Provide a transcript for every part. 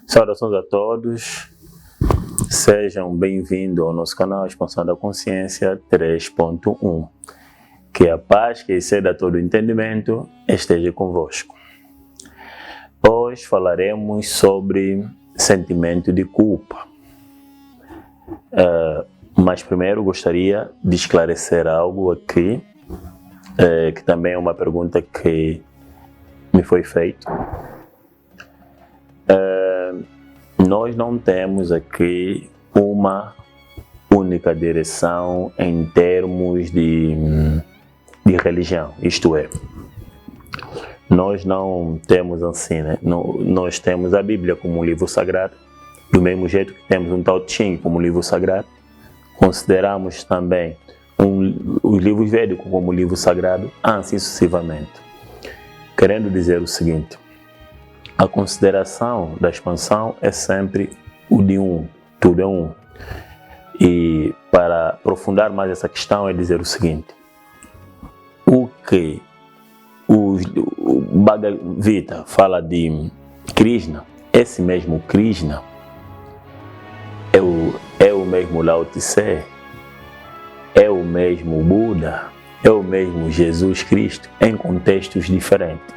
Saudações a todos, sejam bem-vindos ao nosso canal Expansão da Consciência 3.1. Que a paz que excede a todo entendimento esteja convosco. Hoje falaremos sobre sentimento de culpa. Mas primeiro gostaria de esclarecer algo aqui, que também é uma pergunta que me foi feita. Nós não temos aqui uma única direção em termos de religião, isto é, nós não temos assim, né? Nós temos a Bíblia como um livro sagrado, do mesmo jeito que temos um Tao Te Ching como livro sagrado, consideramos também os livros védicos como livro sagrado, assim sucessivamente. Querendo dizer o seguinte: a consideração da expansão é sempre o de um, tudo é um. E para aprofundar mais essa questão é dizer o seguinte: o que o Bhagavad Gita fala de Krishna, esse mesmo Krishna é o mesmo Lao Tse, é o mesmo Buda, é o mesmo Jesus Cristo, em contextos diferentes.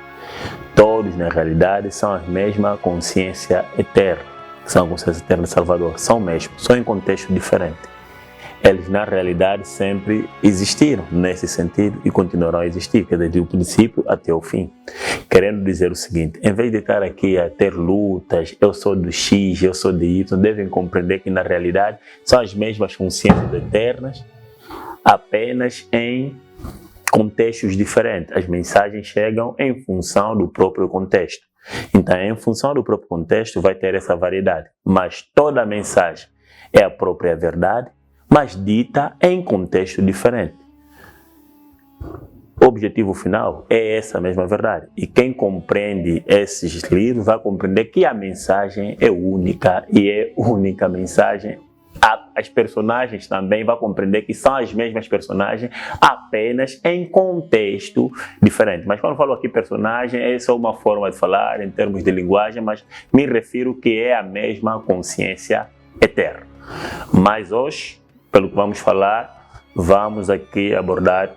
Todos, na realidade, são a mesma consciência eterna, são a consciência eterna de Salvador, são mesmos, só em contexto diferente. Eles, na realidade, sempre existiram nesse sentido e continuarão a existir, desde o princípio até o fim. Querendo dizer o seguinte: em vez de estar aqui a ter lutas, eu sou do X, eu sou de Y, devem compreender que, na realidade, são as mesmas consciências eternas, apenas em contextos diferentes. As mensagens chegam em função do próprio contexto. Então, em função do próprio contexto, vai ter essa variedade. Mas toda a mensagem é a própria verdade, mas dita em contexto diferente. O objetivo final é essa mesma verdade. E quem compreende esses livros vai compreender que a mensagem é única e é única mensagem. As personagens também vão compreender que são as mesmas personagens, apenas em contexto diferente. Mas quando eu falo aqui personagem, essa é uma forma de falar em termos de linguagem, mas me refiro que é a mesma consciência eterna. Mas hoje, pelo que vamos falar, vamos aqui abordar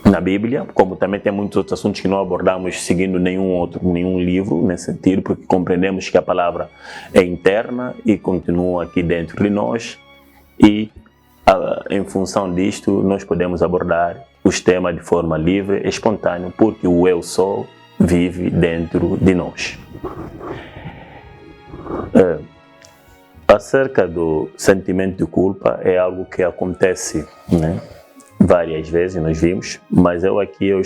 na Bíblia, como também tem muitos outros assuntos que não abordamos seguindo nenhum livro nesse sentido, porque compreendemos que a palavra é interna e continua aqui dentro de nós, e em função disto nós podemos abordar os temas de forma livre, espontânea, porque o eu sou vive dentro de nós. Acerca do sentimento de culpa, é algo que acontece, né? Várias vezes nós vimos, mas eu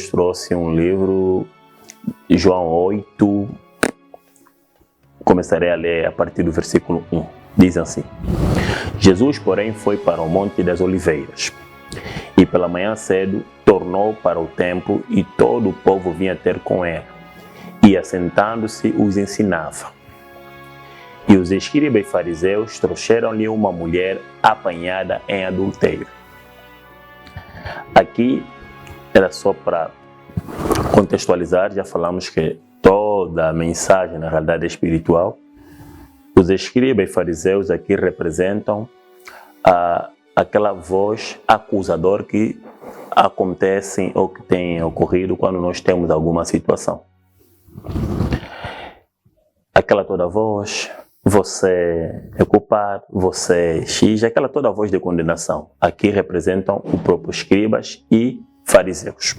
trouxe um livro, João 8, começarei a ler a partir do versículo 1. Diz assim: Jesus, porém, foi para o Monte das Oliveiras, e pela manhã cedo tornou para o templo, e todo o povo vinha ter com ele, e assentando-se os ensinava. E os escribas e fariseus trouxeram-lhe uma mulher apanhada em adultério. Aqui era só para contextualizar, já falamos que toda a mensagem na realidade é espiritual. Os escribas e fariseus aqui representam aquela voz acusadora que acontece ou que tem ocorrido quando nós temos alguma situação. Aquela toda voz: você é culpado, você é X, aquela toda voz de condenação. Aqui representam os próprios escribas e fariseus.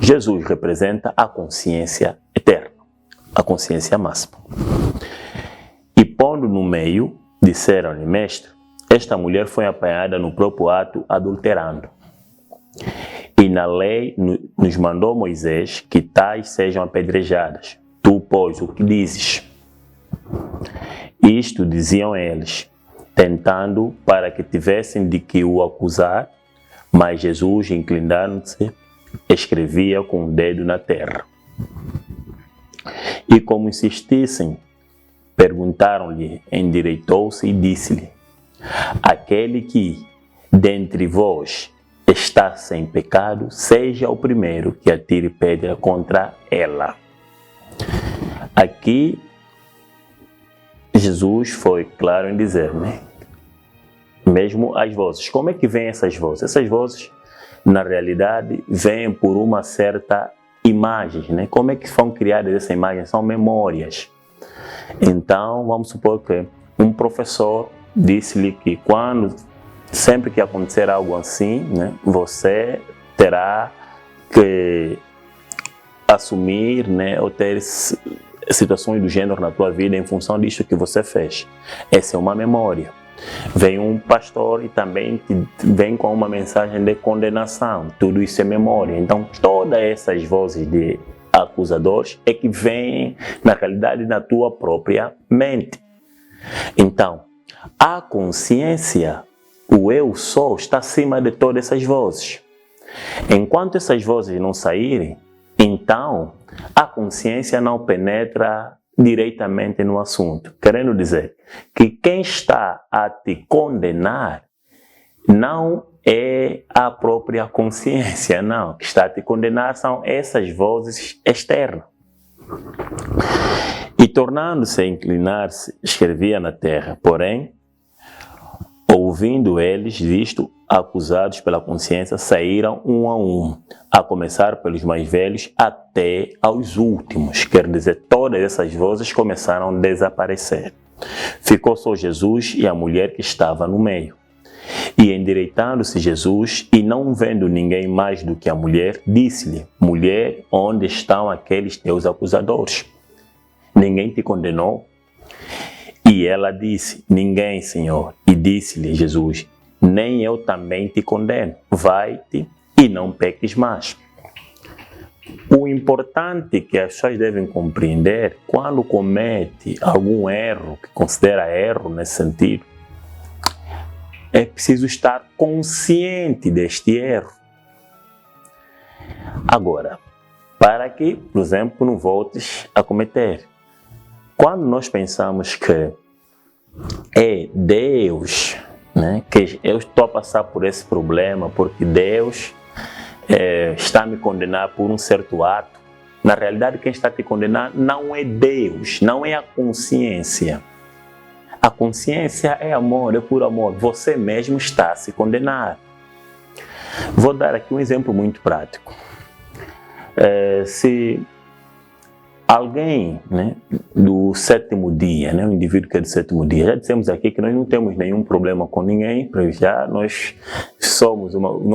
Jesus representa a consciência eterna, a consciência máxima. E pondo no meio, disseram-lhe: mestre, esta mulher foi apanhada no próprio ato adulterando. E na lei nos mandou Moisés que tais sejam apedrejadas. Tu, pois, o que dizes? Isto diziam eles, tentando para que tivessem de que o acusar, mas Jesus, inclinando-se, escrevia com o dedo na terra. E como insistissem, perguntaram-lhe, endireitou-se e disse-lhe: aquele que dentre vós está sem pecado, seja o primeiro que atire pedra contra ela. Aqui Jesus foi claro em dizer, né? Mesmo as vozes. Como é que vêm essas vozes? Essas vozes, na realidade, vêm por uma certa imagem, né? Como é que são criadas essas imagens? São memórias. Então, vamos supor que um professor disse-lhe que sempre que acontecer algo assim, né, você terá que assumir, né, ou ter situações do gênero na tua vida em função disso que você fez. Essa é uma memória. Vem um pastor e também vem com uma mensagem de condenação. Tudo isso é memória. Então, todas essas vozes de acusadores é que vêm, na realidade, na tua própria mente. Então, a consciência, o eu sou, está acima de todas essas vozes. Enquanto essas vozes não saírem, então a consciência não penetra diretamente no assunto. Querendo dizer que quem está a te condenar não é a própria consciência, não. O que está a te condenar são essas vozes externas. E tornando-se a inclinar-se, escrevia na terra, porém, ouvindo eles, visto, acusados pela consciência, saíram um a um, a começar pelos mais velhos até aos últimos. Quer dizer, todas essas vozes começaram a desaparecer. Ficou só Jesus e a mulher que estava no meio. E endireitando-se Jesus, e não vendo ninguém mais do que a mulher, disse-lhe: mulher, onde estão aqueles teus acusadores? Ninguém te condenou? E ela disse: ninguém, Senhor. E disse-lhe Jesus: nem eu também te condeno. Vai-te e não peques mais. O importante que as pessoas devem compreender, quando comete algum erro, que considera erro nesse sentido, é preciso estar consciente deste erro. Agora, para que, por exemplo, não voltes a cometer. Quando nós pensamos que é Deus, né, que eu estou a passar por esse problema porque Deus está a me condenar por um certo ato, na realidade quem está a te condenar não é Deus, não é a consciência. A consciência é amor, é puro amor. Você mesmo está a se condenar. Vou dar aqui um exemplo muito prático. Se alguém, né, do sétimo dia, né, um indivíduo que é do sétimo dia, já dissemos aqui que nós não temos nenhum problema com ninguém, já nós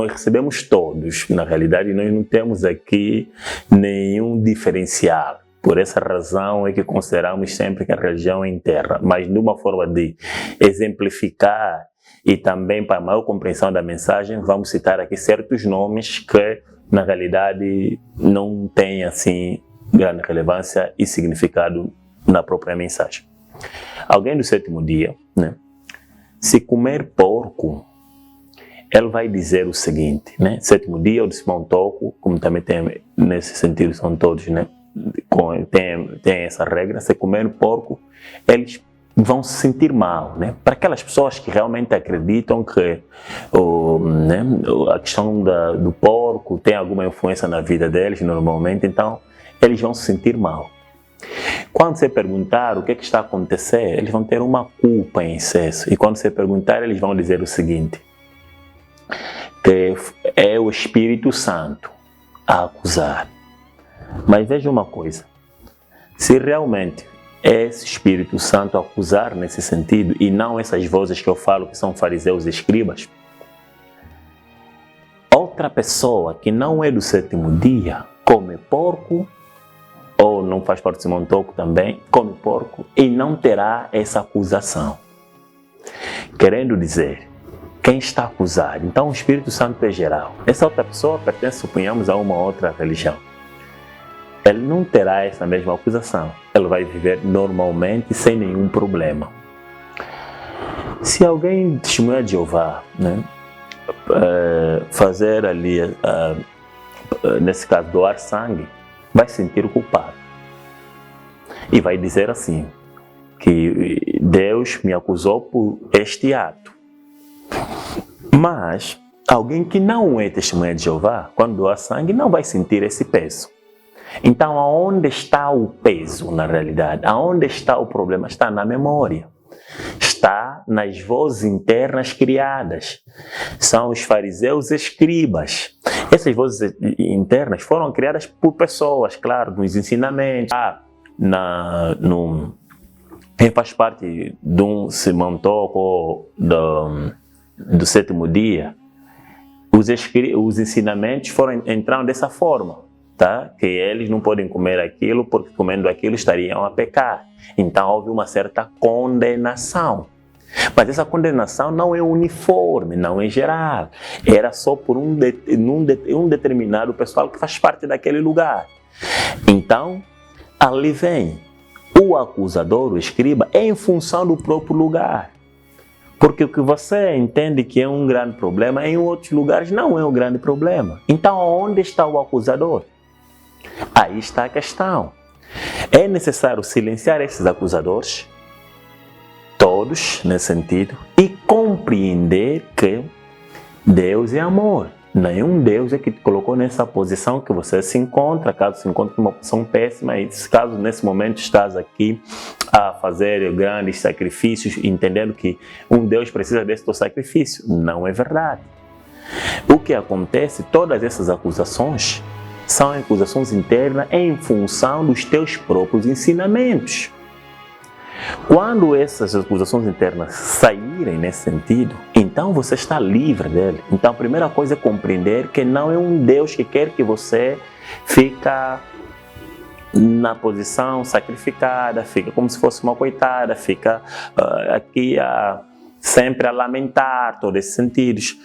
recebemos todos, na realidade nós não temos aqui nenhum diferencial. Por essa razão é que consideramos sempre que a religião é interna, mas de uma forma de exemplificar e também para maior compreensão da mensagem, vamos citar aqui certos nomes que na realidade não têm assim grande relevância e significado na própria mensagem. Alguém do sétimo dia, né, se comer porco, ele vai dizer o seguinte, né, sétimo dia ou décimo toco, como também tem nesse sentido, são todos, né, tem essa regra, se comer porco, eles vão se sentir mal, né? Para aquelas pessoas que realmente acreditam que a questão do porco tem alguma influência na vida deles normalmente, então eles vão se sentir mal. Quando você perguntar o que está a acontecer, eles vão ter uma culpa em excesso. E quando você perguntar, eles vão dizer o seguinte, que é o Espírito Santo a acusar. Mas veja uma coisa, se realmente é esse Espírito Santo a acusar nesse sentido, e não essas vozes que eu falo que são fariseus e escribas, outra pessoa que não é do sétimo dia come porco, ou não faz parte do Simão Toco também, come porco e não terá essa acusação. Querendo dizer, quem está acusado? Então o Espírito Santo é geral. Essa outra pessoa pertence, suponhamos, a uma outra religião. Ele não terá essa mesma acusação. Ele vai viver normalmente, sem nenhum problema. Se alguém testemunha de Jeová, né, fazer ali, nesse caso, doar sangue, vai se sentir culpado. E vai dizer assim, que Deus me acusou por este ato. Mas alguém que não é testemunha de Jeová, quando doar sangue, não vai sentir esse peso. Então, aonde está o peso na realidade? Aonde está o problema? Está na memória. Está nas vozes internas criadas. São os fariseus escribas. Essas vozes internas foram criadas por pessoas, claro, nos ensinamentos. Quem faz parte de um Simão Toco do sétimo dia, os ensinamentos entraram dessa forma. Tá? Que eles não podem comer aquilo porque comendo aquilo estariam a pecar. Então houve uma certa condenação. Mas essa condenação não é uniforme, não é geral. Era só por um determinado pessoal que faz parte daquele lugar. Então, ali vem o acusador, o escriba, em função do próprio lugar. Porque o que você entende que é um grande problema, em outros lugares não é um grande problema. Então, onde está o acusador? Aí está a questão. É necessário silenciar esses acusadores, todos nesse sentido, e compreender que Deus é amor. Nenhum Deus é que te colocou nessa posição que você se encontra, caso se encontre numa posição péssima, e caso nesse momento estás aqui a fazer grandes sacrifícios, entendendo que um Deus precisa desse teu sacrifício. Não é verdade. O que acontece, todas essas acusações, são acusações internas em função dos teus próprios ensinamentos. Quando essas acusações internas saírem nesse sentido, então você está livre dele. Então a primeira coisa é compreender que não é um Deus que quer que você fique na posição sacrificada, fica como se fosse uma coitada, fica aqui sempre a lamentar, todos esses sentidos.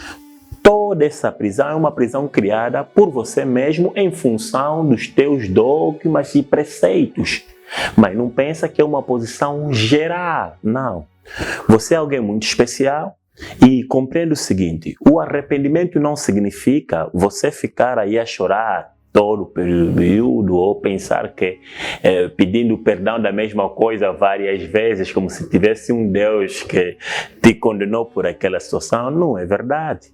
Toda essa prisão é uma prisão criada por você mesmo em função dos teus dogmas e preceitos. Mas não pensa que é uma posição geral, não. Você é alguém muito especial e compreende o seguinte: o arrependimento não significa você ficar aí a chorar todo o período ou pensar que pedindo perdão da mesma coisa várias vezes, como se tivesse um Deus que te condenou por aquela situação. Não é verdade.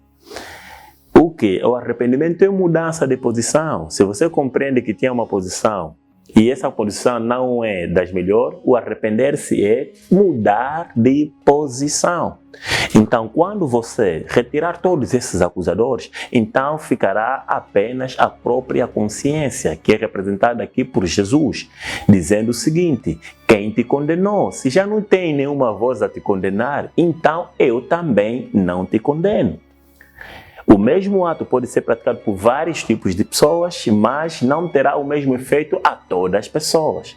O que? O arrependimento é mudança de posição. Se você compreende que tinha uma posição e essa posição não é das melhores, o arrepender-se é mudar de posição. Então, quando você retirar todos esses acusadores, então ficará apenas a própria consciência, que é representada aqui por Jesus, dizendo o seguinte: quem te condenou? Se já não tem nenhuma voz a te condenar, então eu também não te condeno. O mesmo ato pode ser praticado por vários tipos de pessoas, mas não terá o mesmo efeito a todas as pessoas.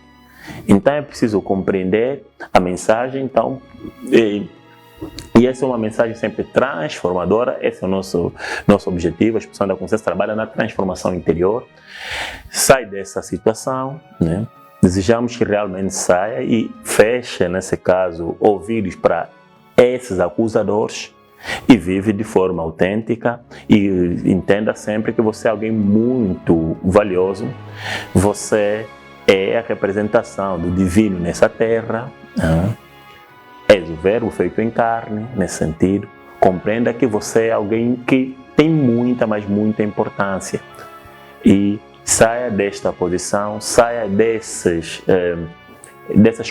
Então é preciso compreender a mensagem. Então, e essa é uma mensagem sempre transformadora. Esse é o nosso objetivo. A expansão da consciência trabalha na transformação interior. Sai dessa situação, né? Desejamos que realmente saia e feche, nesse caso, ouvidos para esses acusadores. E vive de forma autêntica e entenda sempre que você é alguém muito valioso. Você é a representação do divino nessa terra. És o verbo feito em carne, nesse sentido. Compreenda que você é alguém que tem muita, mas muita importância. E saia desta posição, saia dessas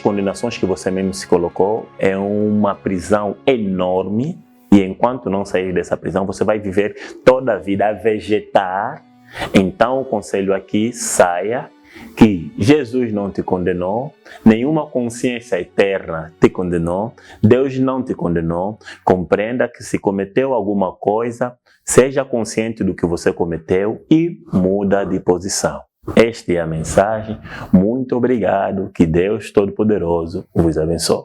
condenações que você mesmo se colocou. É uma prisão enorme. E enquanto não sair dessa prisão, você vai viver toda a vida a vegetar. Então o conselho aqui: saia, que Jesus não te condenou, nenhuma consciência eterna te condenou, Deus não te condenou. Compreenda que se cometeu alguma coisa, seja consciente do que você cometeu e muda de posição. Esta é a mensagem. Muito obrigado. Que Deus Todo-Poderoso vos abençoe.